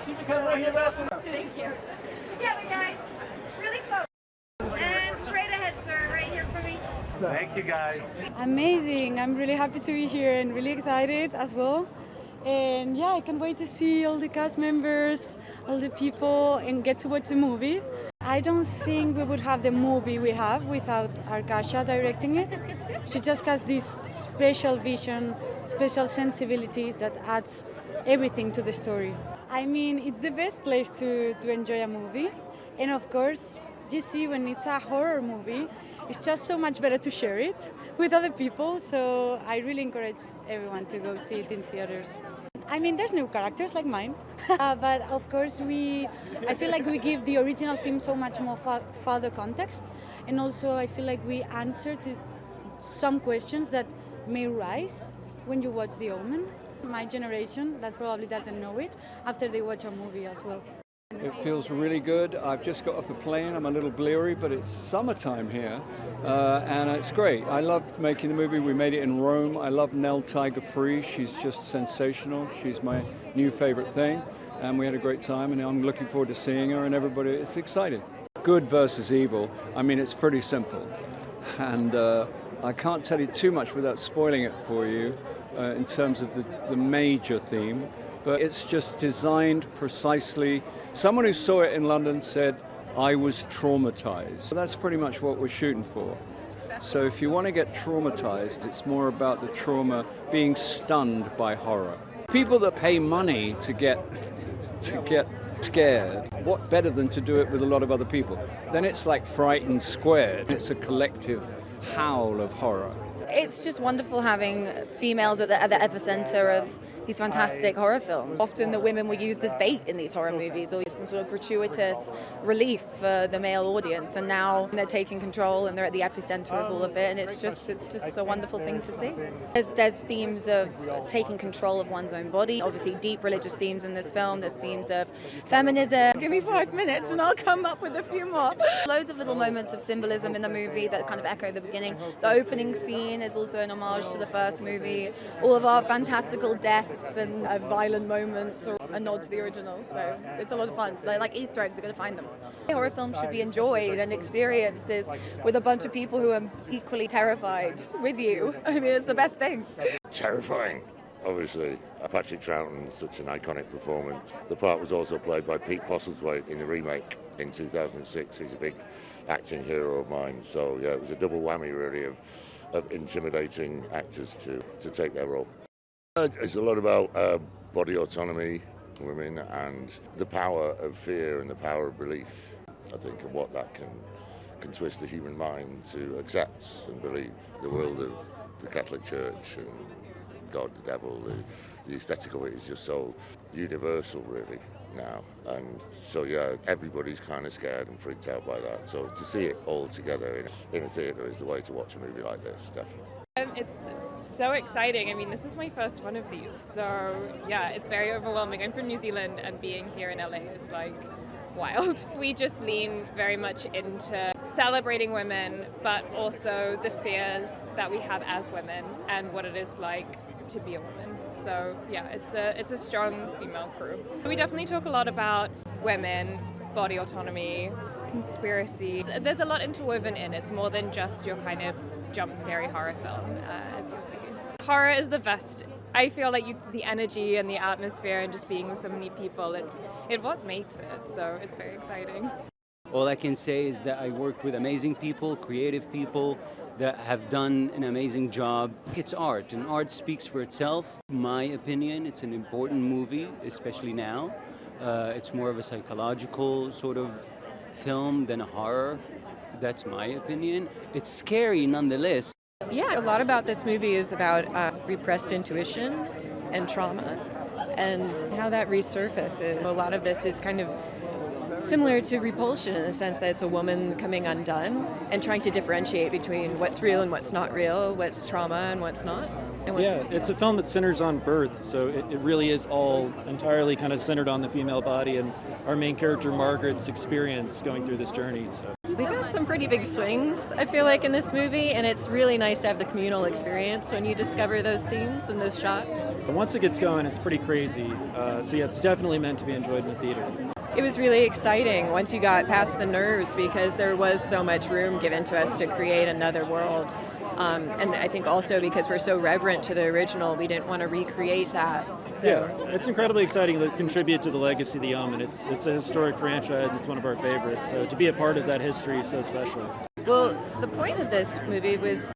Keep the camera right here, Matthew. Thank you. Together, guys. Really close. And straight ahead, sir. Right here for me. Thank you, guys. Amazing. I'm really happy to be here and really excited as well. And yeah, I can't wait to see all the cast members, all the people, and get to watch the movie. I don't think we would have the movie we have without Arkasha directing it. She just has this special vision, special sensibility that adds everything to the story. I mean, it's the best place to enjoy a movie. And of course, you see when it's a horror movie, it's just so much better to share it with other people. So I really encourage everyone to go see it in theaters. I mean, there's new characters like mine, but of course I feel like we give the original film so much more further context, and also I feel like we answer to some questions that may rise when you watch The Omen. My generation that probably doesn't know it after they watch a movie as well. It feels really good. I've just got off the plane. I'm a little bleary, but it's summertime here, and it's great. I loved making the movie. We made it in Rome. I love Nell Tiger-Free. She's just sensational. She's my new favorite thing, and we had a great time, and I'm looking forward to seeing her, and everybody is excited. Good versus evil. I mean, it's pretty simple, and I can't tell you too much without spoiling it for you in terms of the major theme. But it's just designed precisely. Someone who saw it in London said, I was traumatized. That's pretty much what we're shooting for. So if you want to get traumatized, it's more about the trauma, being stunned by horror. People that pay money to get scared, what better than to do it with a lot of other people? Then it's like Frightened Squared. It's a collective howl of horror. It's just wonderful having females at the epicenter of these fantastic horror films. Often the women were used as bait in these horror movies, or some sort of gratuitous relief for the male audience, and now they're taking control and they're at the epicenter of all of it, and it's just a wonderful thing to see. There's themes of taking control of one's own body, obviously deep religious themes in this film. There's themes of feminism. Give me 5 minutes and I'll come up with a few more. Loads of little moments of symbolism in the movie that kind of echo the beginning. The opening scene is also an homage to the first movie. All of our fantastical deaths and violent moments are a nod to the original, so it's a lot of fun. Like Easter eggs, you're going to find them. Horror films should be enjoyed and experienced with a bunch of people who are equally terrified with you. I mean, it's the best thing. Terrifying, obviously. Patrick Troughton, such an iconic performance. The part was also played by Pete Postlethwaite in the remake in 2006. He's a big acting hero of mine, so yeah, it was a double whammy really of intimidating actors to take their role. It's a lot about body autonomy, women, and the power of fear and the power of belief, I think, and what that can twist the human mind to accept and believe. The world of the Catholic Church and God, the devil, the aesthetic of it is just so universal, really, now. And so, yeah, everybody's kind of scared and freaked out by that. So to see it all together in a theatre is the way to watch a movie like this, definitely. It's so exciting. I mean, this is my first one of these, so yeah, it's very overwhelming. I'm from New Zealand, and being here in LA is like wild. We just lean very much into celebrating women, but also the fears that we have as women and what it is like to be a woman. So yeah, it's a strong female crew. We definitely talk a lot about women, body autonomy, conspiracy. There's a lot interwoven in it. It's more than just your kind of jump scary horror film, as you'll see. Horror is the best. I feel like the energy and the atmosphere and just being with so many people, it's what makes it. So it's very exciting. All I can say is that I worked with amazing people, creative people that have done an amazing job. It's art, and art speaks for itself. In my opinion, it's an important movie, especially now. It's more of a psychological sort of film than a horror. That's my opinion. It's scary nonetheless. Yeah, a lot about this movie is about repressed intuition and trauma and how that resurfaces. A lot of this is kind of similar to Repulsion in the sense that it's a woman coming undone and trying to differentiate between what's real and what's not real, what's trauma and what's not. Yeah, it's a film that centers on birth, so it really is all entirely kind of centered on the female body and our main character Margaret's experience going through this journey. So. We got some pretty big swings, I feel like, in this movie, and it's really nice to have the communal experience when you discover those scenes and those shots. Once it gets going, it's pretty crazy. So yeah, it's definitely meant to be enjoyed in the theater. It was really exciting once you got past the nerves because there was so much room given to us to create another world. And I think also because we're so reverent to the original, we didn't want to recreate that. So. Yeah, it's incredibly exciting to contribute to the legacy of the and it's a historic franchise. It's one of our favorites. So to be a part of that history is so special. Well, the point of this movie was